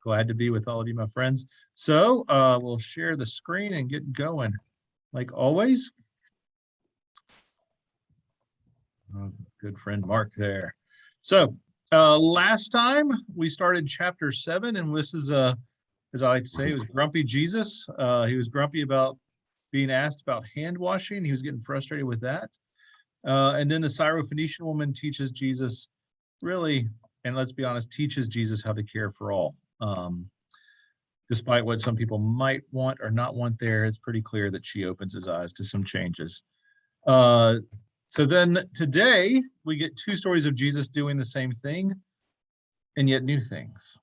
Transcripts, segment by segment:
Glad to be with all of you, my friends. So we'll share the screen and get going, like always. Oh, good friend Mark there. So last time we started chapter 7, and this is, as I like to say, it was grumpy Jesus. He was grumpy about being asked about hand washing. He was getting frustrated with that. And then the Syrophoenician woman teaches Jesus, really, and let's be honest, teaches Jesus how to care for all. Despite what some people might want or not want there, it's pretty clear that she opens his eyes to some changes. So then today we get 2 stories of Jesus doing the same thing and yet new things.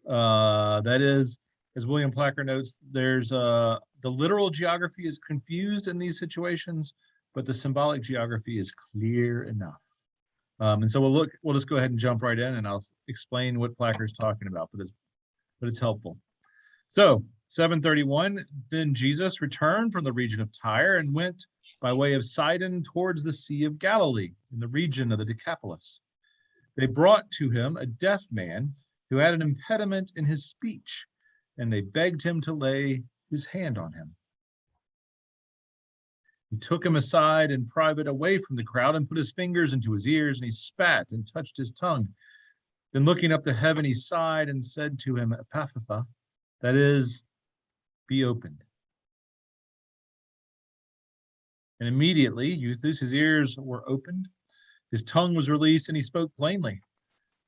That is, as William Placker notes, there's the literal geography is confused in these situations, but the symbolic geography is clear enough. And so we'll just go ahead and jump right in, and I'll explain what Placker's talking about, but it's helpful. So 7:31, then Jesus returned from the region of Tyre and went by way of Sidon towards the Sea of Galilee in the region of the Decapolis. They brought to him a deaf man who had an impediment in his speech, and they begged him to lay his hand on him. He took him aside in private away from the crowd and put his fingers into his ears, and he spat and touched his tongue. Then looking up to heaven, he sighed and said to him, Epaphatha, that is, be opened. And immediately, Euthus, his ears were opened, his tongue was released, and he spoke plainly.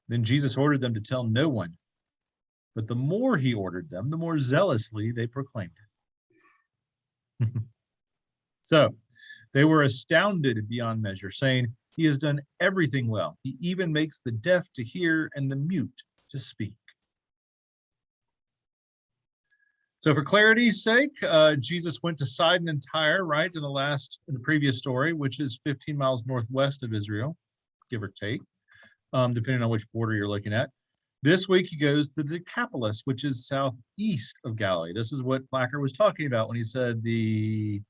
Then Jesus ordered them to tell no one. But the more he ordered them, the more zealously they proclaimed it. So they were astounded beyond measure, saying, he has done everything well. He even makes the deaf to hear and the mute to speak. So for clarity's sake, Jesus went to Sidon and Tyre, right, in the previous story, which is 15 miles northwest of Israel, give or take, depending on which border you're looking at. This week he goes to the Decapolis, which is southeast of Galilee. This is what Placker was talking about when he said the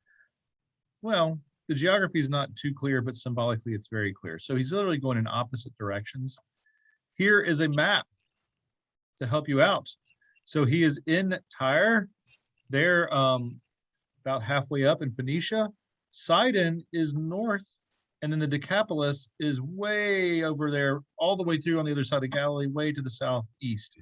geography is not too clear, but symbolically it's very clear. So he's literally going in opposite directions. Here is a map to help you out. So he is in Tyre. They're about halfway up in Phoenicia. Sidon is north, and then the Decapolis is way over there, all the way through on the other side of Galilee, way to the southeast.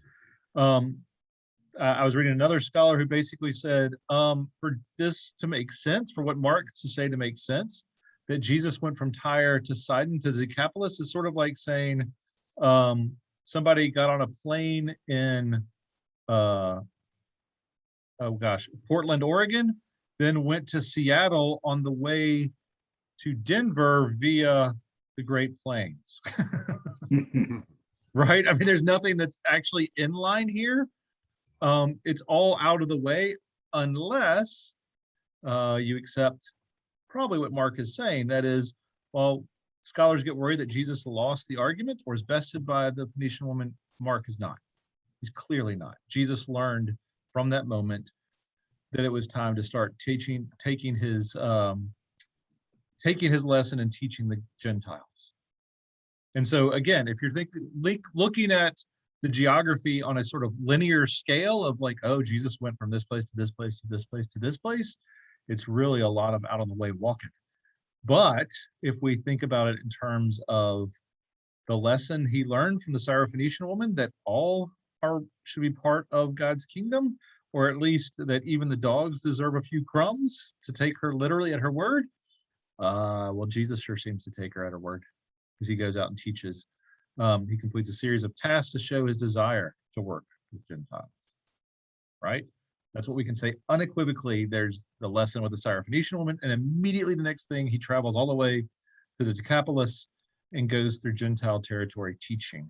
I was reading another scholar who basically said, for this to make sense, for what Mark's to say to make sense, that Jesus went from Tyre to Sidon to the Decapolis is sort of like saying somebody got on a plane in Portland, Oregon, then went to Seattle on the way to Denver via the Great Plains. Right? I mean, there's nothing that's actually in line here. It's all out of the way unless you accept probably what Mark is saying. That is, well, scholars get worried that Jesus lost the argument or is bested by the Phoenician woman. Mark is not. He's clearly not. Jesus learned from that moment that it was time to start taking his lesson and teaching the Gentiles. And so again, if you're looking at the geography on a sort of linear scale of like, oh, Jesus went from this place to this place to this place to this place, it's really a lot of out on the way walking. But if we think about it in terms of the lesson he learned from the Syrophoenician woman, that all should be part of God's kingdom, or at least that even the dogs deserve a few crumbs, to take her literally at her word. Well, Jesus sure seems to take her at her word as he goes out and teaches. He completes a series of tasks to show his desire to work with Gentiles, right? That's what we can say unequivocally. There's the lesson with the Syrophoenician woman, and immediately the next thing, he travels all the way to the Decapolis and goes through Gentile territory teaching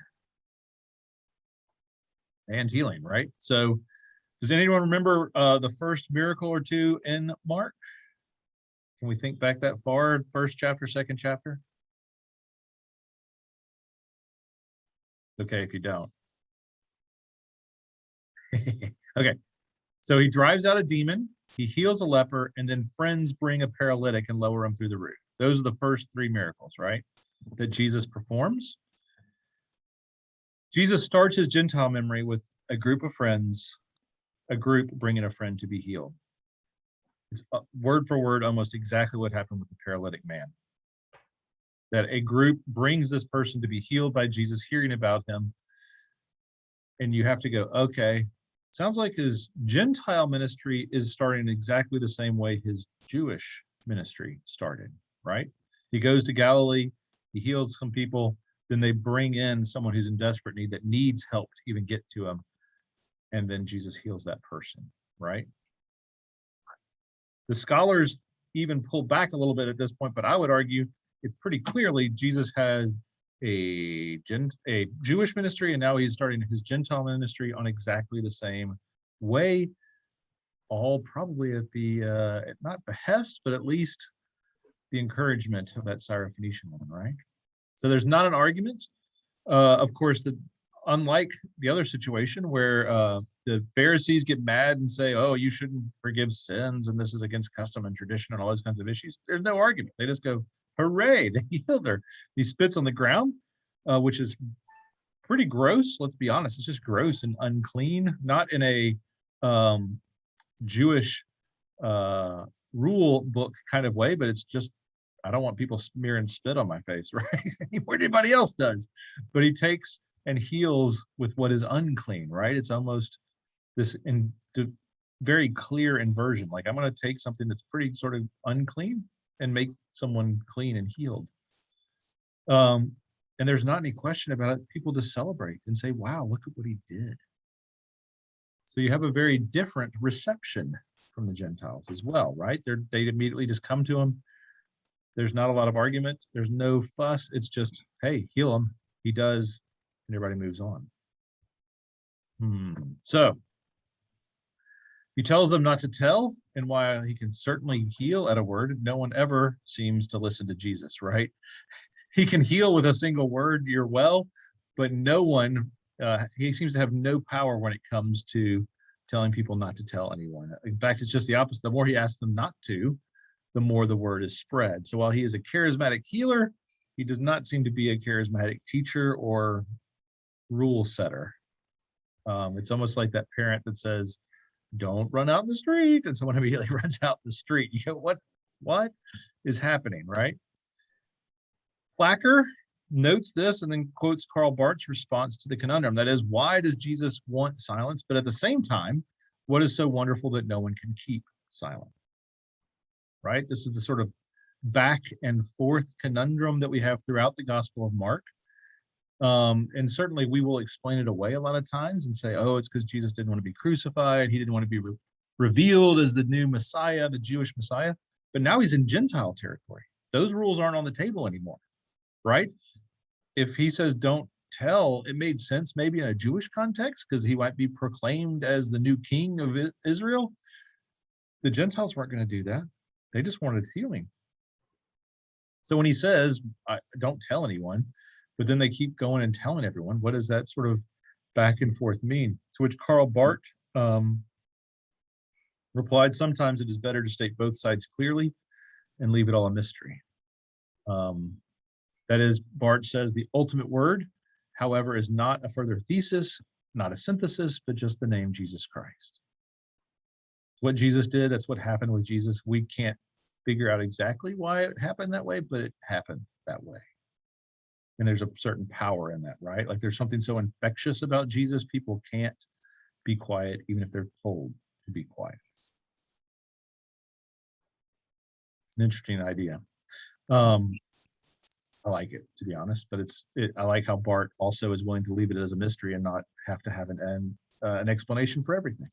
and healing, right? So does anyone remember the first miracle or two in Mark? Can we think back that far? First chapter, second chapter? Okay, if you don't. Okay, so he drives out a demon, he heals a leper, and then friends bring a paralytic and lower him through the roof. Those are the first 3 miracles, right, that Jesus performs. Jesus starts his Gentile ministry a group of friends, a group bringing a friend to be healed. It's word for word almost exactly what happened with the paralytic man. That a group brings this person to be healed by Jesus, hearing about him, and you have to go, okay, sounds like his Gentile ministry is starting exactly the same way his Jewish ministry started, right? He goes to Galilee, he heals some people, then they bring in someone who's in desperate need that needs help to even get to him, and then Jesus heals that person, right? The scholars even pull back a little bit at this point, but I would argue it's pretty clearly Jesus has a Jewish ministry, and now he's starting his Gentile ministry on exactly the same way, all probably at the not behest, but at least the encouragement of that Syrophoenician woman, right? So there's not an argument. Of course, that unlike the other situation where the Pharisees get mad and say, oh, you shouldn't forgive sins, and this is against custom and tradition and all those kinds of issues, there's no argument. They just go, hooray, they healed her. He spits on the ground, which is pretty gross. Let's be honest. It's just gross and unclean, not in a Jewish rule book kind of way, but it's just, I don't want people smearing spit on my face, right? Where anybody else does. But he takes and heals with what is unclean, right? It's almost this very clear inversion. Like, I'm going to take something that's pretty sort of unclean and make someone clean and healed. And there's not any question about it. People just celebrate and say, wow, look at what he did. So you have a very different reception from the Gentiles as well, right? They immediately just come to him. There's not a lot of argument. There's no fuss. It's just, hey, heal him. He does, and everybody moves on. So he tells them not to tell, and while he can certainly heal at a word, no one ever seems to listen to Jesus, right? He can heal with a single word, you're well, but no one, he seems to have no power when it comes to telling people not to tell anyone. In fact, it's just the opposite. The more he asks them not to, the more the word is spread. So while he is a charismatic healer, he does not seem to be a charismatic teacher or rule setter. It's almost like that parent that says, don't run out in the street, and someone immediately runs out in the street. You go, what is happening, right? Flacker notes this and then quotes Karl Barth's response to the conundrum. That is, why does Jesus want silence? But at the same time, what is so wonderful that no one can keep silent? Right? This is the sort of back and forth conundrum that we have throughout the Gospel of Mark. And certainly we will explain it away a lot of times and say, oh, it's because Jesus didn't want to be crucified. He didn't want to be revealed as the new Messiah, the Jewish Messiah. But now he's in Gentile territory. Those rules aren't on the table anymore, right? If he says don't tell, it made sense maybe in a Jewish context because he might be proclaimed as the new king of Israel. The Gentiles weren't going to do that. They just wanted healing. So when he says, don't tell anyone, but then they keep going and telling everyone, what does that sort of back and forth mean? To which Karl Barth replied, sometimes it is better to state both sides clearly and leave it all a mystery. That is, Barth says, the ultimate word, however, is not a further thesis, not a synthesis, but just the name Jesus Christ. What Jesus did, that's what happened with Jesus. We can't figure out exactly why it happened that way, but it happened that way. And there's a certain power in that, right? Like there's something so infectious about Jesus, people can't be quiet even if they're told to be quiet. It's an interesting idea. I like it, to be honest, but I like how Barth also is willing to leave it as a mystery and not have to have an explanation for everything,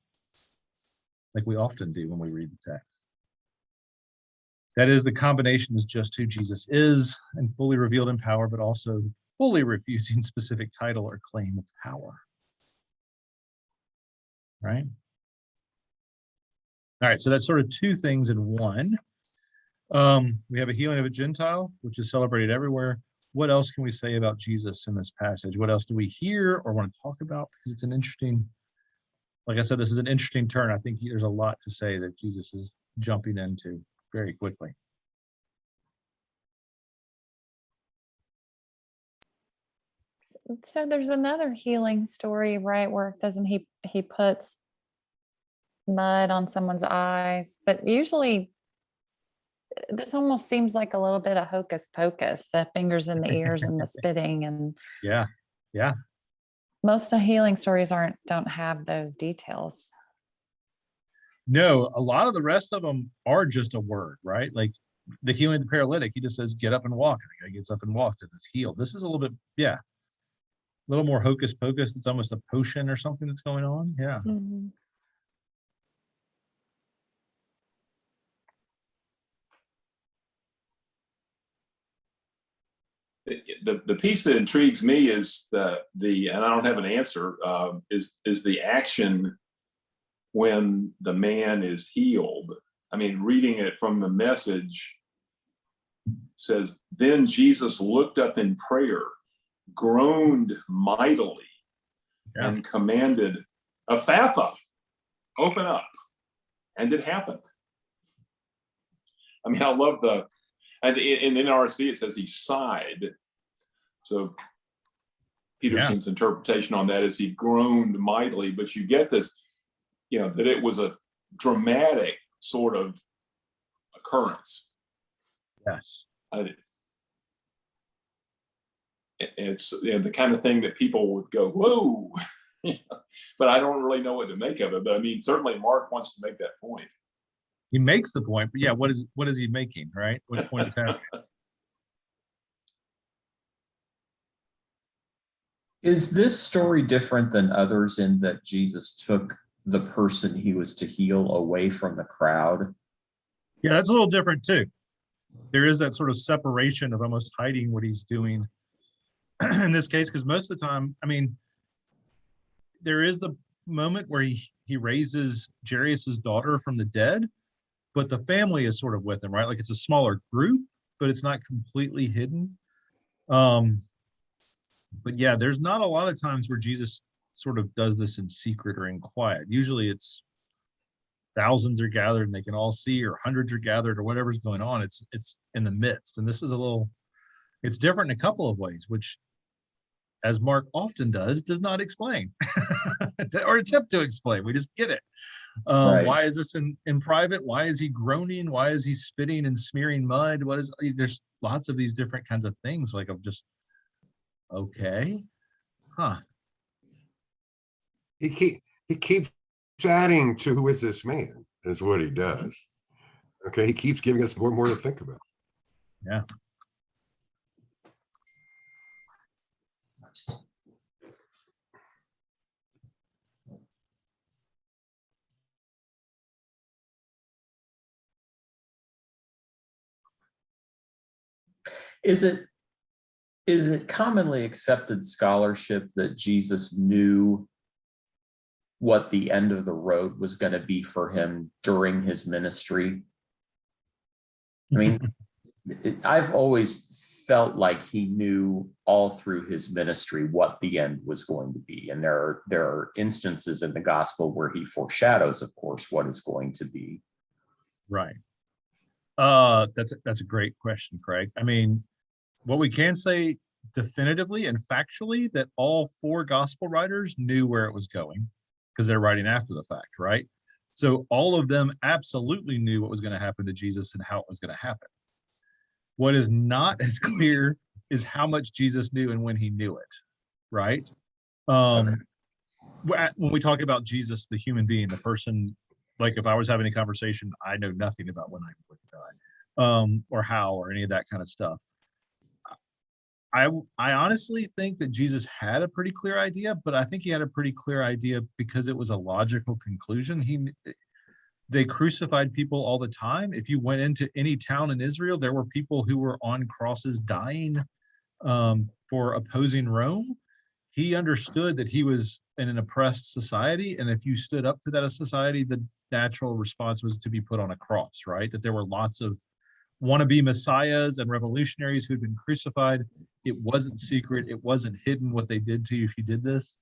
like we often do when we read the text. That is, the combination is just who Jesus is and fully revealed in power, but also fully refusing specific title or claim of power. Right? All right, so that's sort of two things in one. We have a healing of a Gentile, which is celebrated everywhere. What else can we say about Jesus in this passage? What else do we hear or want to talk about? Because it's an interesting, like I said, this is an interesting turn. I think there's a lot to say that Jesus is jumping into very quickly. So there's another healing story, right, where doesn't he puts mud on someone's eyes, but usually this almost seems like a little bit of hocus pocus, the fingers in the ears and the spitting, and Yeah. Yeah. most of healing stories don't have those details. No, a lot of the rest of them are just a word, right? Like the healing of the paralytic, he just says, get up and walk. And the guy gets up and walks and is healed. This is a little bit, a little more hocus pocus. It's almost a potion or something that's going on. Yeah. Mhm. The piece that intrigues me is the and I don't have an answer, is the action when the man is healed. I mean, reading it from the Message, says, then Jesus looked up in prayer, groaned mightily, and commanded, Ephatha, open up. And it happened. I mean, I love and in RSV it says he sighed. So Peterson's interpretation on that is he groaned mightily, but you get this, that it was a dramatic sort of occurrence. Yes. It's the kind of thing that people would go, whoa, but I don't really know what to make of it. But I mean, certainly Mark wants to make that point. He makes the point, but what is he making, right? What point is happening? Is this story different than others in that Jesus took the person he was to heal away from the crowd? Yeah, that's a little different too. There is that sort of separation of almost hiding what he's doing in this case, because most of the time, I mean, there is the moment where he raises Jairus's daughter from the dead, but the family is sort of with him, right? Like it's a smaller group, but it's not completely hidden. But yeah, there's not a lot of times where Jesus sort of does this in secret or in quiet. Usually it's thousands are gathered and they can all see, or hundreds are gathered, or whatever's going on. It's in the midst. And this is it's different in a couple of ways, which, as Mark often does not explain or attempt to explain. We just get it. Right. Why is this in private? Why is he groaning? Why is he spitting and smearing mud? There's lots of these different kinds of things, like of just, okay, huh. He keeps adding to who is this man, is what he does. Okay, he keeps giving us more and more to think about. Yeah. Is it commonly accepted scholarship that Jesus knew what the end of the road was going to be for him during his ministry? I mean, I've always felt like he knew all through his ministry what the end was going to be. And there are instances in the gospel where he foreshadows, of course, what is going to be. Right. That's a great question, Craig. I mean, what we can say definitively and factually, that all four gospel writers knew where it was going, because they're writing after the fact, right? So all of them absolutely knew what was going to happen to Jesus and how it was going to happen. What is not as clear is how much Jesus knew and when he knew it, right? When we talk about Jesus, the human being, the person, like if I was having a conversation, I know nothing about when I would die, or how, or any of that kind of stuff. I honestly think that Jesus had a pretty clear idea, but I think he had a pretty clear idea because it was a logical conclusion. They crucified people all the time. If you went into any town in Israel, there were people who were on crosses dying for opposing Rome. He understood that he was in an oppressed society, and if you stood up to that society, the natural response was to be put on a cross, right? That there were lots of wannabe messiahs and revolutionaries who'd been crucified. It wasn't secret. It wasn't hidden what they did to you if you did this.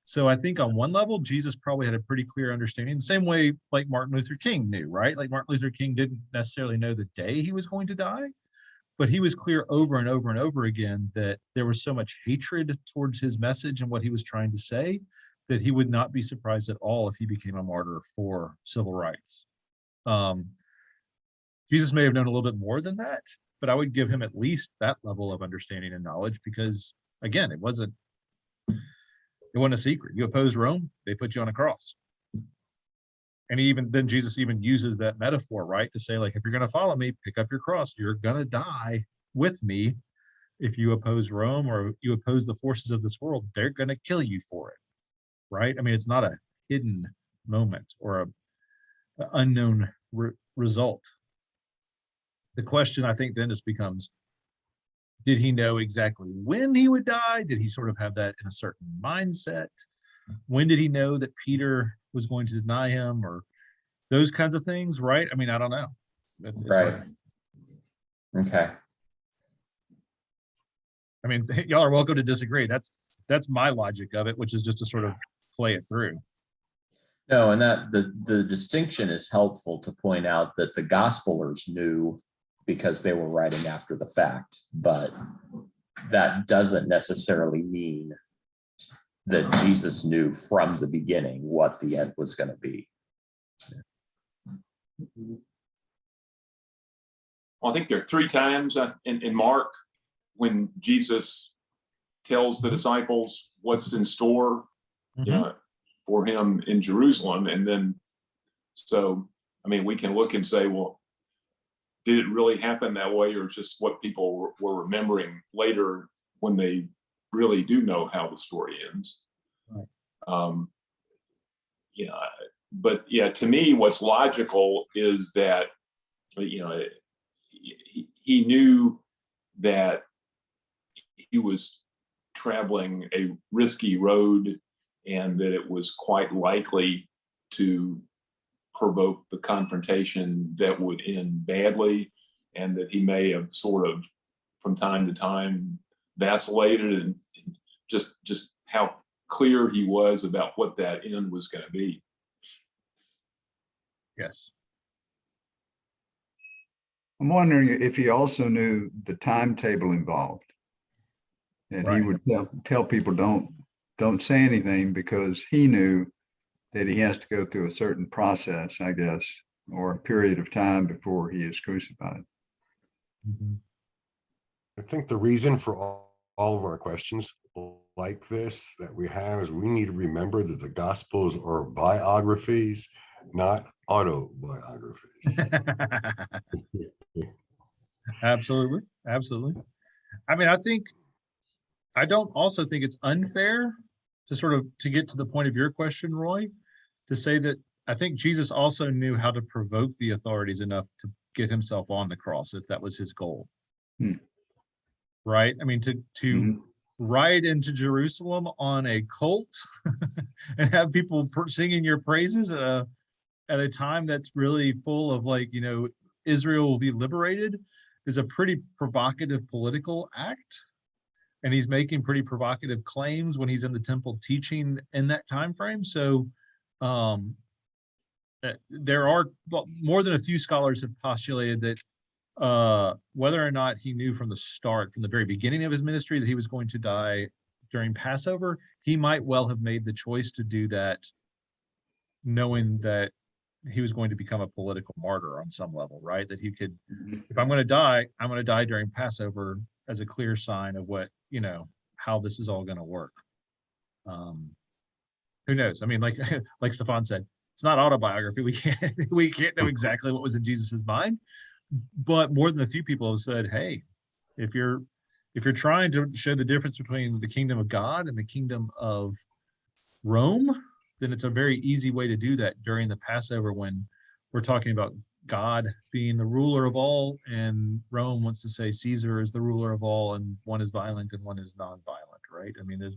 So I think on one level, Jesus probably had a pretty clear understanding, the same way like Martin Luther King knew, right? Like Martin Luther King didn't necessarily know the day he was going to die, But he was clear over and over and over again that there was so much hatred towards his message and what he was trying to say that he would not be surprised at all if he became a martyr for civil rights. Jesus may have known a little bit more than that, but I would give him at least that level of understanding and knowledge because, again, it wasn't a secret. You oppose Rome, they put you on a cross. And Jesus even uses that metaphor, right? To say, like, if you're going to follow me, pick up your cross. You're going to die with me. If you oppose Rome or you oppose the forces of this world, they're going to kill you for it, right? I mean, it's not a hidden moment or an unknown result. The question, I think, then just becomes, did he know exactly when he would die? Did he sort of have that in a certain mindset? When did he know that Peter was going to deny him, or those kinds of things, right? I mean, I don't know. Right. Okay. I mean, y'all are welcome to disagree. That's my logic of it, which is just to sort of play it through. No, and that the distinction is helpful to point out that the gospelers knew because they were writing after the fact, but that doesn't necessarily mean that Jesus knew from the beginning what the end was going to be. Well, I think there are 3 times in Mark when Jesus tells the disciples what's in store, you know, for him in Jerusalem. And then, so, I mean, we can look and say, well, did it really happen that way, or just what people were remembering later when they really do know how the story ends? Right. You know, but yeah, to me, what's logical is that, you know, he knew that he was traveling a risky road and that it was quite likely to provoke the confrontation that would end badly, and that he may have sort of from time to time vacillated, and just how clear he was about what that end was going to be. Yes. I'm wondering if he also knew the timetable involved. And he would tell people don't say anything, because he knew that he has to go through a certain process, I guess, or a period of time before he is crucified. I think the reason for all of our questions like this that we have is we need to remember that the Gospels are biographies, not autobiographies. Absolutely. I mean, I don't also think it's unfair to get to the point of your question, Roy, to say that I think Jesus also knew how to provoke the authorities enough to get himself on the cross, if that was his goal. Right? I mean, to ride into Jerusalem on a colt and have people singing your praises at a time that's really full of, like, you know, Israel will be liberated, is a pretty provocative political act. And he's making pretty provocative claims when he's in the temple teaching in that time frame. So there are more than a few scholars have postulated that whether or not he knew from the very beginning of his ministry, that he was going to die during Passover, he might well have made the choice to do that, knowing that he was going to become a political martyr on some level, right? That he could, if I'm going to die during Passover, as a clear sign of what, you know, how this is all going to work. Who knows? I mean, like Stefan said, it's not autobiography. We can't know exactly what was in Jesus's mind, but more than a few people have said, hey, if you're trying to show the difference between the kingdom of God and the kingdom of Rome, then it's a very easy way to do that during the Passover, when we're talking about God being the ruler of all, and Rome wants to say Caesar is the ruler of all, and one is violent and one is non-violent, right? I mean, it's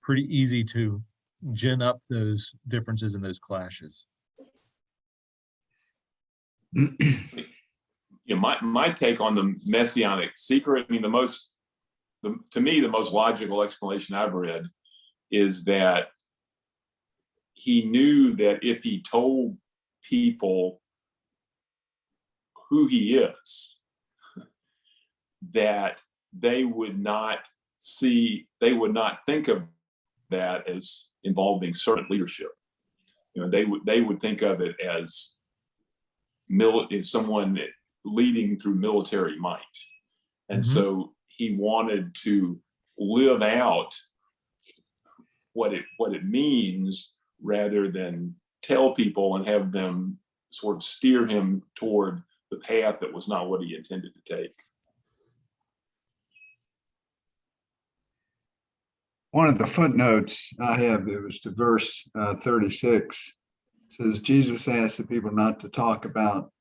pretty easy to gin up those differences and those clashes. You know, my take on the messianic secret, I mean, to me, the most logical explanation I've read is that he knew that if he told people who he is, that they would not think of that as involving servant leadership. They would think of it as someone leading through military might. And so he wanted to live out what it means, rather than tell people and have them sort of steer him toward the path that was not what he intended to take. One of the footnotes I have, it was to verse 36, says Jesus asked the people not to talk about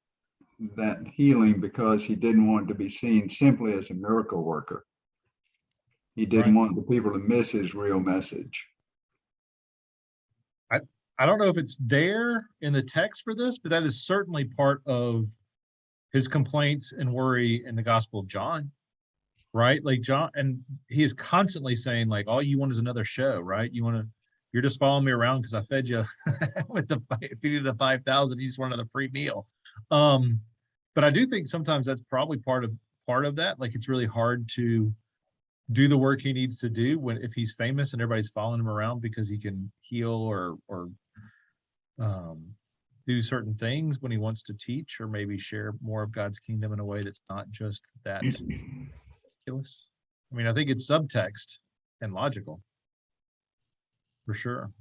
that healing because he didn't want to be seen simply as a miracle worker. He didn't want the people to miss his real message. I don't know if it's there in the text for this, but that is certainly part of his complaints and worry in the Gospel of John, right? Like John, and he is constantly saying, like, all you want is another show, right? You're just following me around because I fed you with feeding the 5,000. You just want another free meal. But I do think sometimes that's probably part of that. Like, it's really hard to do the work he needs to do if he's famous and everybody's following him around because he can heal or do certain things when he wants to teach, or maybe share more of God's kingdom in a way that's not just that ridiculous. I mean, I think it's subtext and logical, for sure.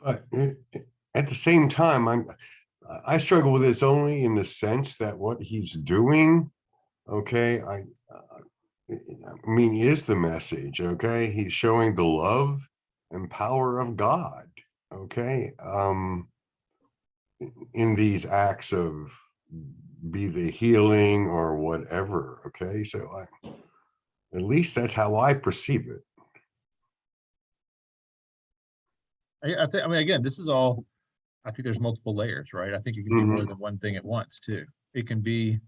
But at the same time, I struggle with this only in the sense that what he's doing, okay, I mean, is the message, okay? He's showing the love and power of God, okay? In these acts of be the healing or whatever, okay? So at least that's how I perceive it. I mean, again, this is all, I think there's multiple layers, right? I think it can be more than one thing at once too. It can be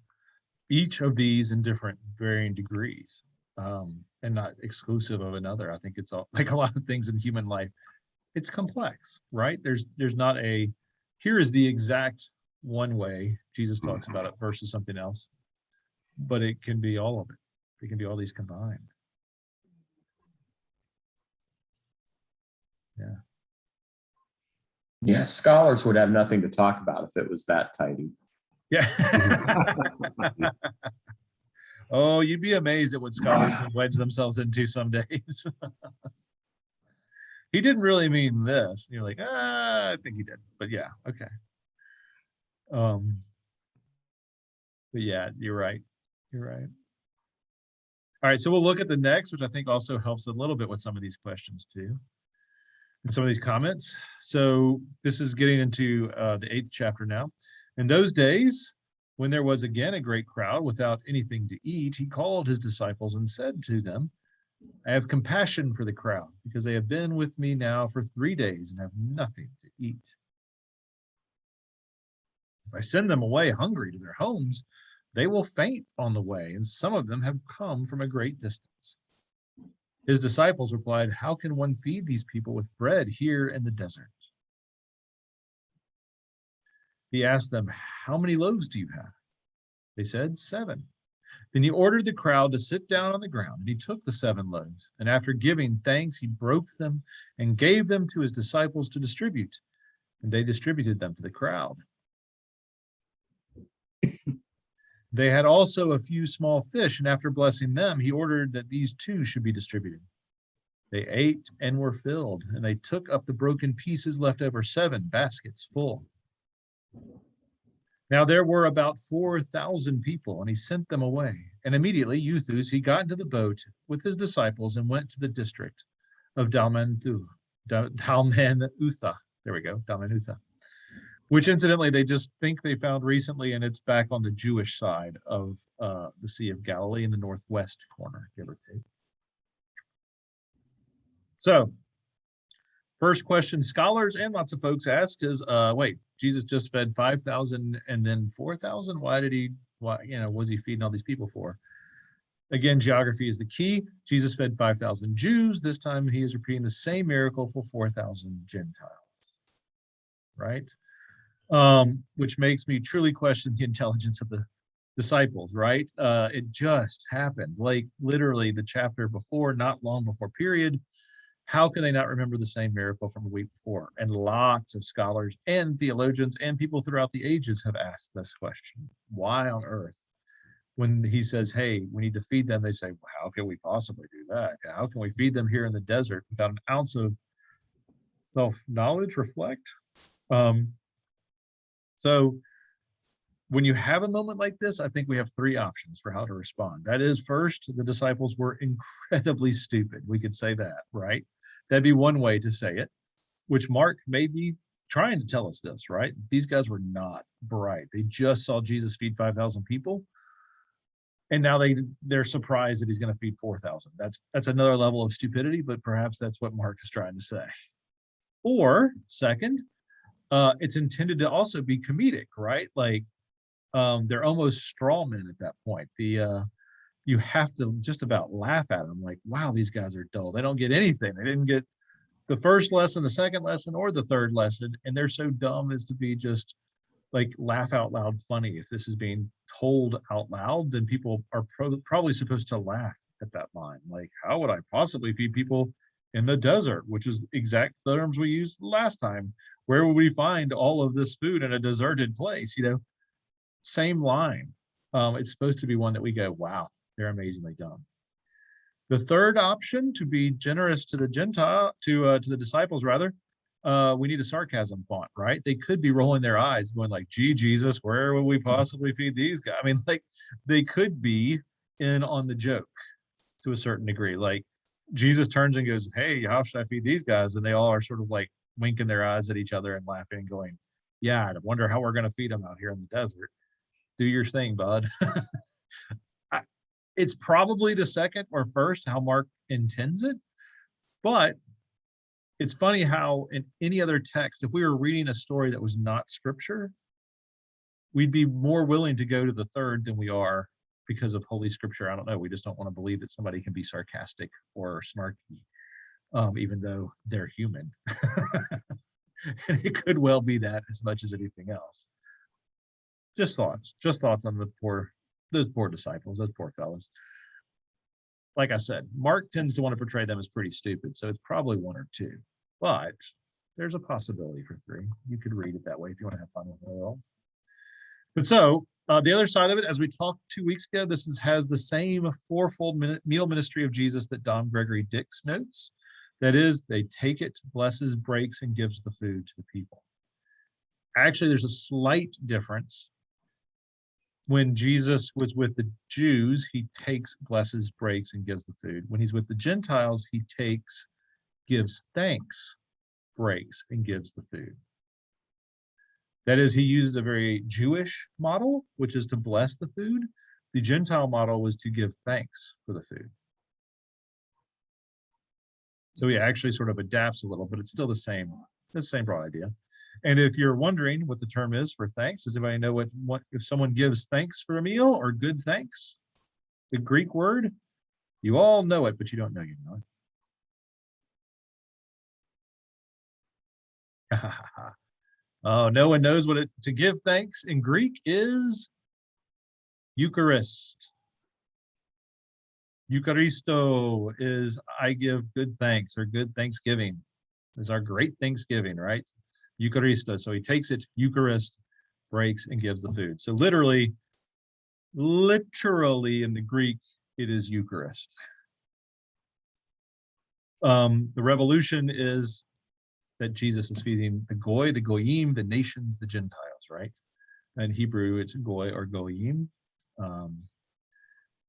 each of these in different varying degrees, and not exclusive of another. I think it's all, like a lot of things in human life, it's complex, right? There's not here is the exact one way Jesus talks about it versus something else, but it can be all of it. It can be all these combined. Yeah. Yeah, scholars would have nothing to talk about if it was that tidy. Yeah. Oh, you'd be amazed at what scholars can wedge themselves into some days. He didn't really mean this. You're like, I think he did. But yeah, okay. But yeah, you're right. You're right. All right, so we'll look at the next, which I think also helps a little bit with some of these questions too, and some of these comments. So this is getting into the 8th chapter now. In those days, when there was again a great crowd without anything to eat, he called his disciples and said to them, I have compassion for the crowd, because they have been with me now for 3 days and have nothing to eat. If I send them away hungry to their homes, they will faint on the way, and some of them have come from a great distance. His disciples replied, how can one feed these people with bread here in the desert? He asked them, how many loaves do you have? They said, 7. Then he ordered the crowd to sit down on the ground, and he took the 7 loaves, and after giving thanks, he broke them and gave them to his disciples to distribute, and they distributed them to the crowd. They had also a few small fish, and after blessing them, he ordered that these too should be distributed. They ate and were filled, and they took up the broken pieces left over 7 baskets full. Now there were about 4,000 people, and he sent them away. And immediately, Euthus, he got into the boat with his disciples and went to the district of Dalmanutha. There we go, Dalmanutha. Which incidentally, they just think they found recently, and it's back on the Jewish side of the Sea of Galilee in the northwest corner, give or take. So, first question scholars and lots of folks asked is, wait, Jesus just fed 5,000 and then 4,000? Why, was he feeding all these people for? Again, geography is the key. Jesus fed 5,000 Jews. This time he is repeating the same miracle for 4,000 Gentiles, right? which makes me truly question the intelligence of the disciples, right? It just happened, like literally the chapter before, not long before period. How can they not remember the same miracle from a week before? And lots of scholars and theologians and people throughout the ages have asked this question. Why on earth, when he says, hey, we need to feed them, they say, well, how can we possibly do that? How can we feed them here in the desert without an ounce of self-knowledge, reflect? So when you have a moment like this, I think we have three options for how to respond. That is, first, the disciples were incredibly stupid. We could say that, right? That'd be one way to say it, which Mark may be trying to tell us this, right? These guys were not bright. They just saw Jesus feed 5,000 people. And now they're surprised that he's going to feed 4,000. That's another level of stupidity, but perhaps that's what Mark is trying to say. Or second, it's intended to also be comedic, right? Like they're almost straw men at that point. You have to just about laugh at them, like, wow, these guys are dull. They don't get anything. They didn't get the first lesson, the second lesson, or the third lesson, and they're so dumb as to be just like laugh out loud funny. If this is being told out loud, then people are probably supposed to laugh at that line. Like, how would I possibly feed people in the desert, which is exact terms we used last time? Where would we find all of this food in a deserted place? Same line. It's supposed to be one that we go, wow, they're amazingly dumb. The third option, to be generous to the to the disciples rather, we need a sarcasm font, right? They could be rolling their eyes, going like, "Gee, Jesus, where would we possibly feed these guys?" I mean, like they could be in on the joke to a certain degree. Like Jesus turns and goes, "Hey, how should I feed these guys?" And they all are sort of like winking their eyes at each other and laughing and going, "Yeah, I wonder how we're going to feed them out here in the desert. Do your thing, bud." It's probably the second or first, how Mark intends it, but it's funny how in any other text, if we were reading a story that was not scripture, we'd be more willing to go to the third than we are because of Holy Scripture. I don't know. We just don't want to believe that somebody can be sarcastic or snarky, even though they're human. And it could well be that as much as anything else. Just thoughts on those poor disciples, those poor fellas. Like I said, Mark tends to want to portray them as pretty stupid, so it's probably one or two, but there's a possibility for three. You could read it that way if you want to have fun with it all. But so the other side of it, as we talked 2 weeks ago, this has the same fourfold meal ministry of Jesus that Dom Gregory Dix notes. That is, they take it, blesses, breaks, and gives the food to the people. Actually, there's a slight difference. When Jesus was with the Jews, he takes, blesses, breaks, and gives the food. When he's with the Gentiles, he takes, gives thanks, breaks, and gives the food. That is, he uses a very Jewish model, which is to bless the food. The Gentile model was to give thanks for the food. So he actually sort of adapts a little, but it's still the same broad idea. And if you're wondering what the term is for thanks, does anybody know what if someone gives thanks for a meal or good thanks? The Greek word, you all know it, but you don't know you know it. Oh, no one knows what to give thanks in Greek is Eucharist. Eucharisto is I give good thanks or good thanksgiving. This is our great Thanksgiving, right? Eucharisto. So he takes it, Eucharist, breaks, and gives the food. So literally in the Greek, it is Eucharist. The revolution is that Jesus is feeding the Goy, the Goyim, the nations, the Gentiles, right? In Hebrew, it's Goy or Goyim.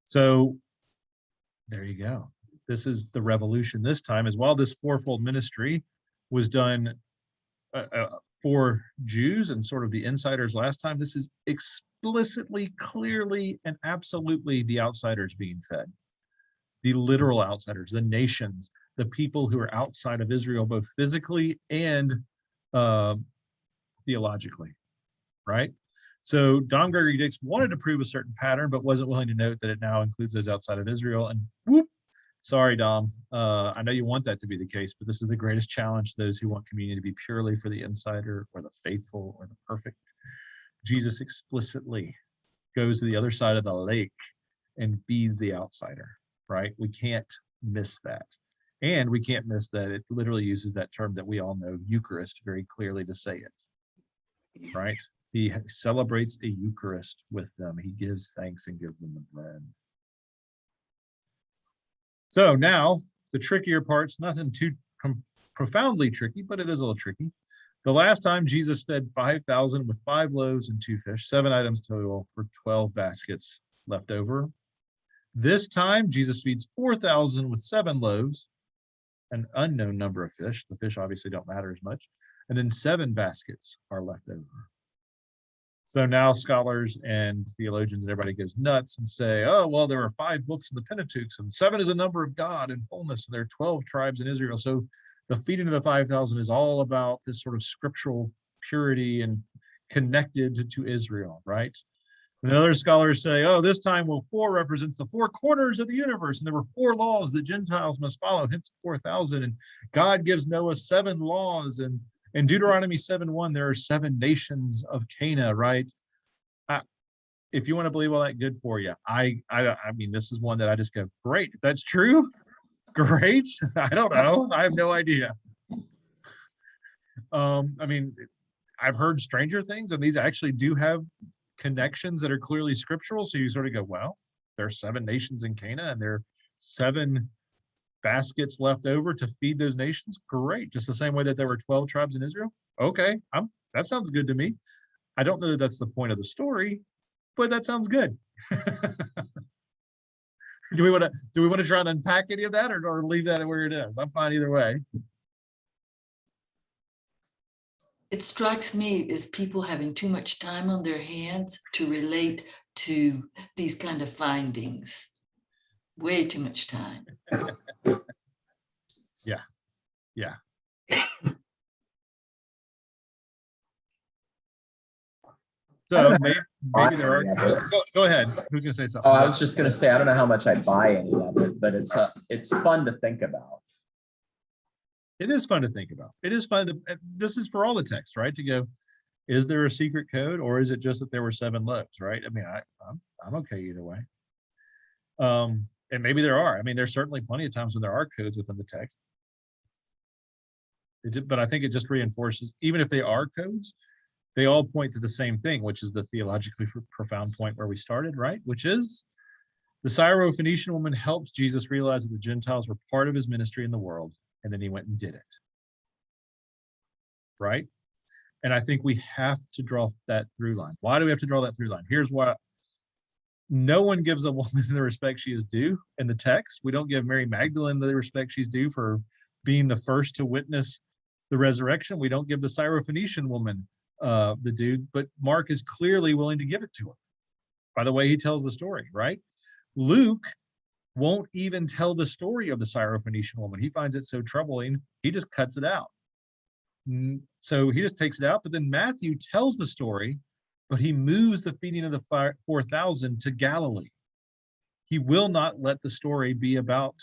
So there you go. This is the revolution this time, as while this fourfold ministry was done for Jews and sort of the insiders last time, this is explicitly, clearly, and absolutely the outsiders being fed. The literal outsiders, the nations, the people who are outside of Israel, both physically and theologically, right? So Dom Gregory Dix wanted to prove a certain pattern, but wasn't willing to note that it now includes those outside of Israel. And whoop, Sorry, Dom. I know you want that to be the case, but this is the greatest challenge to those who want communion to be purely for the insider or the faithful or the perfect. Jesus explicitly goes to the other side of the lake and feeds the outsider, right? We can't miss that. And we can't miss that it literally uses that term that we all know, Eucharist, very clearly to say it, right? He celebrates a Eucharist with them. He gives thanks and gives them the bread. So now the trickier part's nothing too profoundly tricky, but it is a little tricky. The last time Jesus fed 5,000 with 5 loaves and 2 fish, 7 items total for 12 baskets left over. This time Jesus feeds 4,000 with 7 loaves, an unknown number of fish. The fish obviously don't matter as much. And then 7 baskets are left over. So now scholars and theologians and everybody goes nuts and say, oh, well, there are 5 books in the Pentateuch, and 7 is a number of God in fullness. And there are 12 tribes in Israel. So the feeding of the 5,000 is all about this sort of scriptural purity and connected to Israel, right? And then other scholars say, oh, this time, well, 4 represents the 4 corners of the universe. And there were 4 laws that Gentiles must follow, hence 4,000. And God gives Noah 7 laws. And in Deuteronomy 7:1, there are 7 nations of Canaan, right? If you want to believe all that, good for you. I mean, this is one that I just go, great. If that's true, great. I don't know. I have no idea. I mean, I've heard stranger things, and these actually do have connections that are clearly scriptural. So you sort of go, well, there are 7 nations in Canaan, and there are 7 baskets left over to feed those nations. Great. Just the same way that there were 12 tribes in Israel. Okay, that sounds good to me. I don't know that that's the point of the story, but that sounds good. Do we want to try and unpack any of that, or leave that where it is? I'm fine either way. It strikes me as people having too much time on their hands to relate to these kind of findings. Way too much time. Yeah. So maybe there are. Go ahead. Who's going to say something? Oh, I was just going to say, I don't know how much I buy any of it, but it's fun to think about. It is fun to think about. It is fun to. This is for all the texts, right? To go, is there a secret code, or is it just that there were 7 loaves, right? I mean, I'm okay either way. And maybe there are. I mean, there's certainly plenty of times when there are codes within the text. But I think it just reinforces, even if they are codes, they all point to the same thing, which is the theologically profound point where we started, right? Which is the Syrophoenician woman helped Jesus realize that the Gentiles were part of his ministry in the world, and then he went and did it. Right? And I think we have to draw that through line. Why do we have to draw that through line? Here's why. No one gives a woman the respect she is due in the text. We don't give Mary Magdalene the respect she's due for being the first to witness the resurrection. We don't give the Syrophoenician woman the due, but Mark is clearly willing to give it to her by the way he tells the story, right? Luke won't even tell the story of the Syrophoenician woman. He finds it so troubling, he just cuts it out. So he just takes it out, but then Matthew tells the story, but he moves the feeding of the 4,000 to Galilee. He will not let the story be about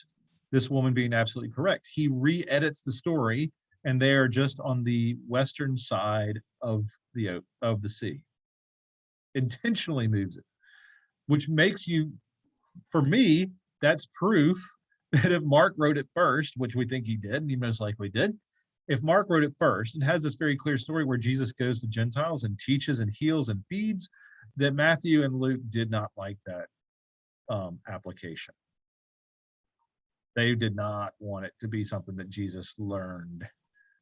this woman being absolutely correct. He re-edits the story, and they are just on the western side of the sea. Intentionally moves it, which makes you, for me, that's proof that if Mark wrote it first, which we think he did, and he most likely did, if Mark wrote it first and has this very clear story where Jesus goes to Gentiles and teaches and heals and feeds, that Matthew and Luke did not like that application. They did not want it to be something that Jesus learned.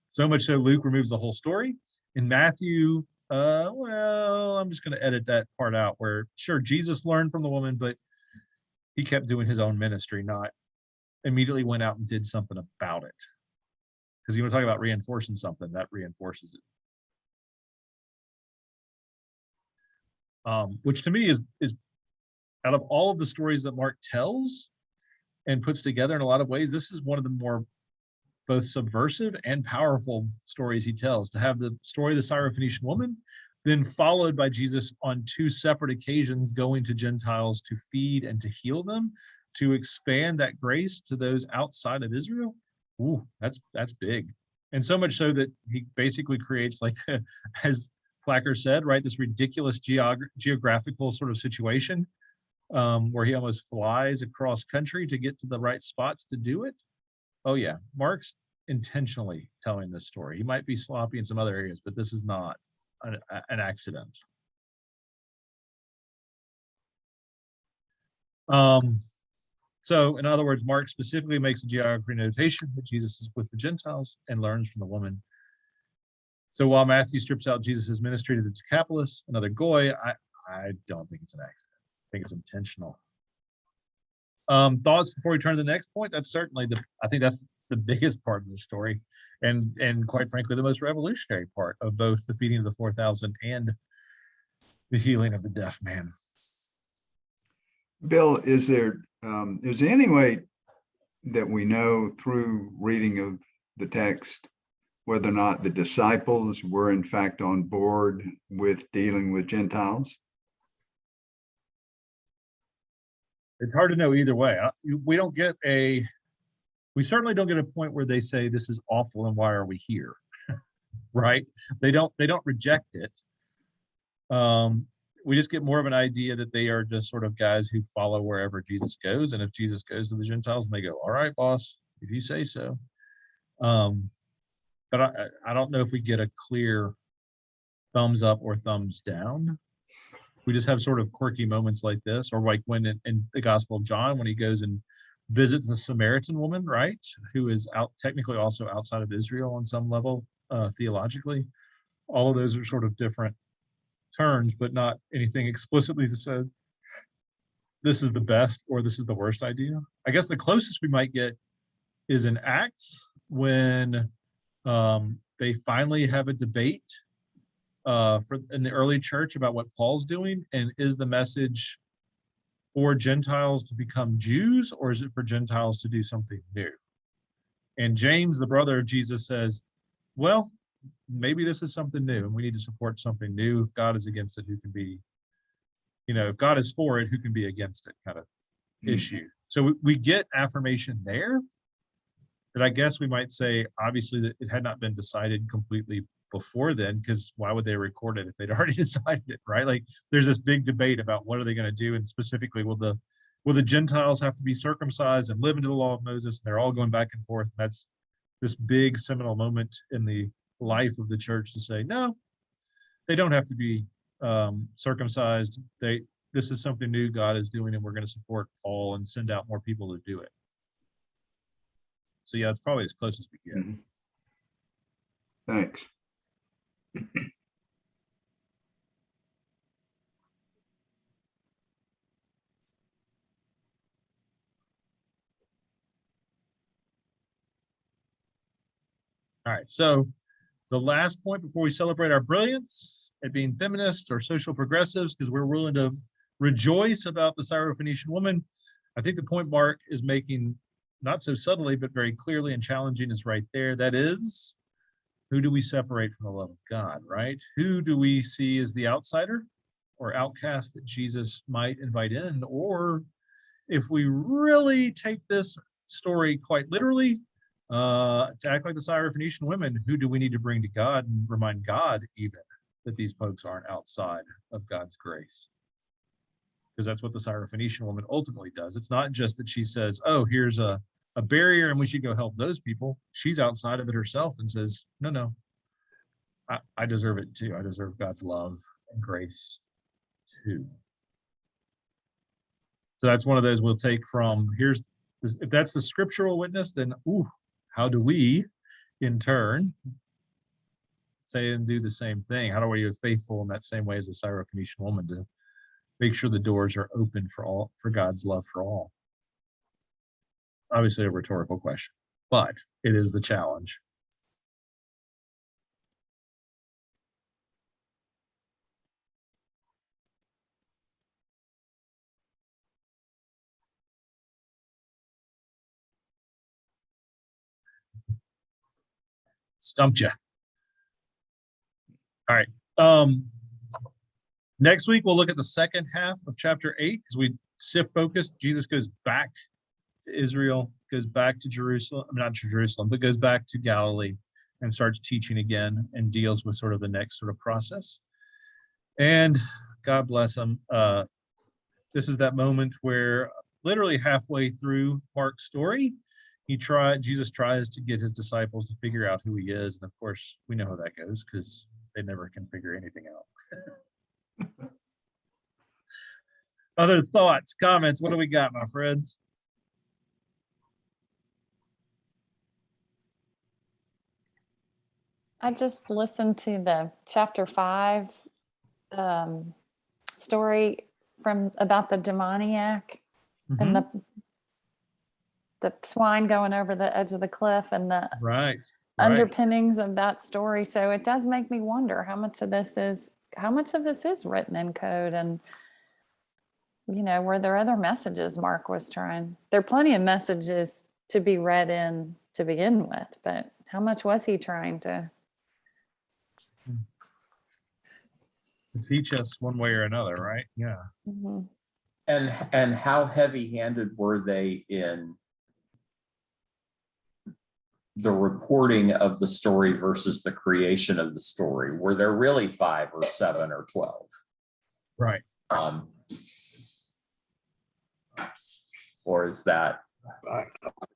So much so Luke removes the whole story. In Matthew, well, I'm just going to edit that part out where, sure, Jesus learned from the woman, but he kept doing his own ministry, not immediately went out and did something about it. Because you want to talk about reinforcing something, that reinforces it. Which to me is out of all of the stories that Mark tells and puts together in a lot of ways, this is one of the more both subversive and powerful stories he tells. To have the story of the Syrophoenician woman, then followed by Jesus on 2 separate occasions going to Gentiles to feed and to heal them, to expand that grace to those outside of Israel, ooh, that's big. And so much so that he basically creates, like, as Placker said, right, this ridiculous geographical sort of situation where he almost flies across country to get to the right spots to do it. Oh yeah, Mark's intentionally telling this story. He might be sloppy in some other areas, but this is not an accident. So in other words, Mark specifically makes a geography notation that Jesus is with the Gentiles and learns from the woman. So while Matthew strips out Jesus' ministry to the Decapolis, another goy, I don't think it's an accident. I think it's intentional. Thoughts before we turn to the next point? That's certainly I think that's the biggest part of the story, and quite frankly, the most revolutionary part of both the feeding of the 4,000 and the healing of the deaf man. Bill, is there any way that we know through reading of the text whether or not the disciples were in fact on board with dealing with Gentiles? It's hard to know either way. We certainly don't get a point where they say this is awful and why are we here, right? They don't reject it. We just get more of an idea that they are just sort of guys who follow wherever Jesus goes. And if Jesus goes to the Gentiles and they go, all right, boss, if you say so. But I don't know if we get a clear thumbs up or thumbs down. We just have sort of quirky moments like this, or like when in the Gospel of John, when he goes and visits the Samaritan woman, right, who is technically also outside of Israel on some level, theologically. All of those are sort of different turns, but not anything explicitly that says this is the best or this is the worst idea. I guess the closest we might get is in Acts when they finally have a debate in the early church about what Paul's doing, and is the message for Gentiles to become Jews, or is it for Gentiles to do something new? And James, the brother of Jesus, says, well, maybe this is something new and we need to support something new. If God is against it, who can be, if God is for it, who can be against it, kind of issue. So we get affirmation there, but I guess we might say, obviously, that it had not been decided completely before then, because why would they record it if they'd already decided it, right? Like, there's this big debate about what are they going to do, and specifically, will the Gentiles have to be circumcised and live into the law of Moses? And they're all going back and forth. That's this big seminal moment in the life of the church to say, no, they don't have to be circumcised. This is something new God is doing, and we're going to support Paul and send out more people to do it. So yeah, it's probably as close as we get. Thanks. All right, so the last point before we celebrate our brilliance at being feminists or social progressives, because we're willing to rejoice about the Syrophoenician woman, I think the point Mark is making, not so subtly, but very clearly and challenging, is right there. That is, who do we separate from the love of God, right? Who do we see as the outsider or outcast that Jesus might invite in? Or if we really take this story quite literally, to act like the Syrophoenician women, who do we need to bring to God and remind God even that these folks aren't outside of God's grace? Because that's what the Syrophoenician woman ultimately does. It's not just that she says, oh, here's a barrier and we should go help those people. She's outside of it herself and says, no, I deserve it too. I deserve God's love and grace too. So that's one of those we'll take from, if that's the scriptural witness, then how do we in turn say and do the same thing? How do we be faithful in that same way as the Syrophoenician woman to make sure the doors are open for God's love for all? Obviously a rhetorical question, but it is the challenge. Stumped you. All right. Next week, we'll look at the second half of chapter 8, because we focused. Jesus goes back to Israel, goes back to Jerusalem, not to Jerusalem, but goes back to Galilee and starts teaching again and deals with sort of the next sort of process. And God bless him. This is that moment where literally halfway through Mark's story, Jesus tries to get his disciples to figure out who he is. And of course, we know how that goes because they never can figure anything out. Other thoughts, comments? What do we got, my friends? I just listened to the chapter 5 story about the demoniac and the swine going over the edge of the cliff and the underpinnings of that story. So it does make me wonder how much of this is written in code, and were there other messages Mark was trying? There are plenty of messages to be read in to begin with, but how much was he trying to teach us one way or another, right? Yeah. Mm-hmm. And how heavy-handed were they in the reporting of the story versus the creation of the story? Were there really 5 or 7 or 12? Right. Or is that?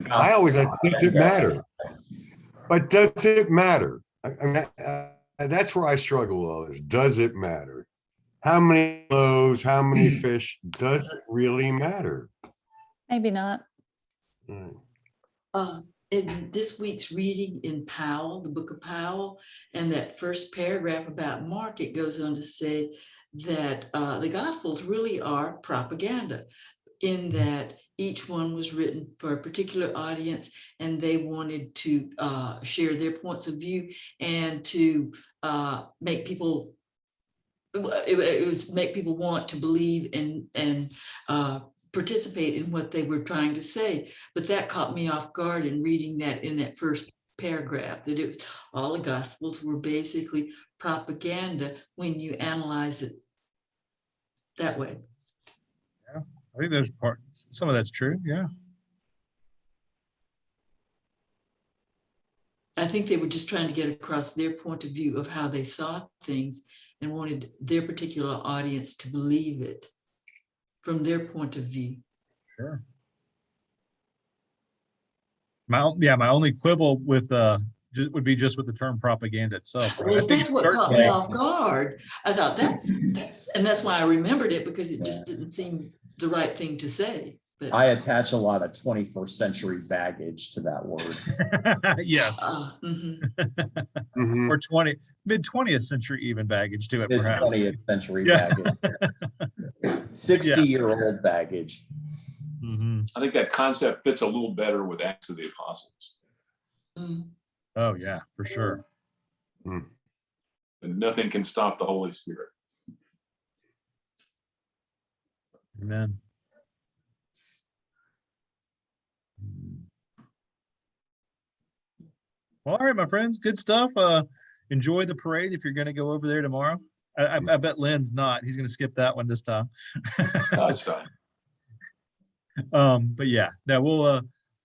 I always like, does it matter? But does it matter? I mean, that's where I struggle with, is does it matter? How many loaves, how many fish, does it really matter? Maybe not. In this week's reading in Powell, the book of Powell, and that first paragraph about Mark, it goes on to say that the Gospels really are propaganda, in that each one was written for a particular audience, and they wanted to share their points of view and to make people. It was make people want to believe and participate in what they were trying to say. But that caught me off guard in reading that in that first paragraph, that all the Gospels were basically propaganda when you analyze it that way. Yeah, I think there's some of that's true. Yeah. I think they were just trying to get across their point of view of how they saw things and wanted their particular audience to believe it from their point of view. Sure. My only quibble with would be just with the term propaganda itself. Right? Well, that's what caught me off guard. I thought and that's why I remembered it, because it just didn't seem the right thing to say. But I attach a lot of 21st century baggage to that word. Yes. Or mid-20th century even baggage to it, perhaps. Mid-20th century baggage. 60-year-old baggage. I think that concept fits a little better with Acts of the Apostles. Oh yeah, for sure. And nothing can stop the Holy Spirit. Amen. Well, all right, my friends, good stuff. Enjoy the parade if you're going to go over there tomorrow. I bet Lynn's not. He's going to skip that one this time. That's fine. But yeah, no,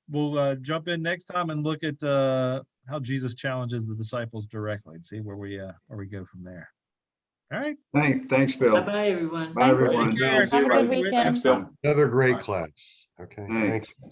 we'll jump in next time and look at how Jesus challenges the disciples directly and see where we go from there. All right. Thanks, Bill. Bye, everyone. Bye, everyone. Take care. Have a good weekend. Thanks, Bill. Another great class. Okay. Thanks. Thank you.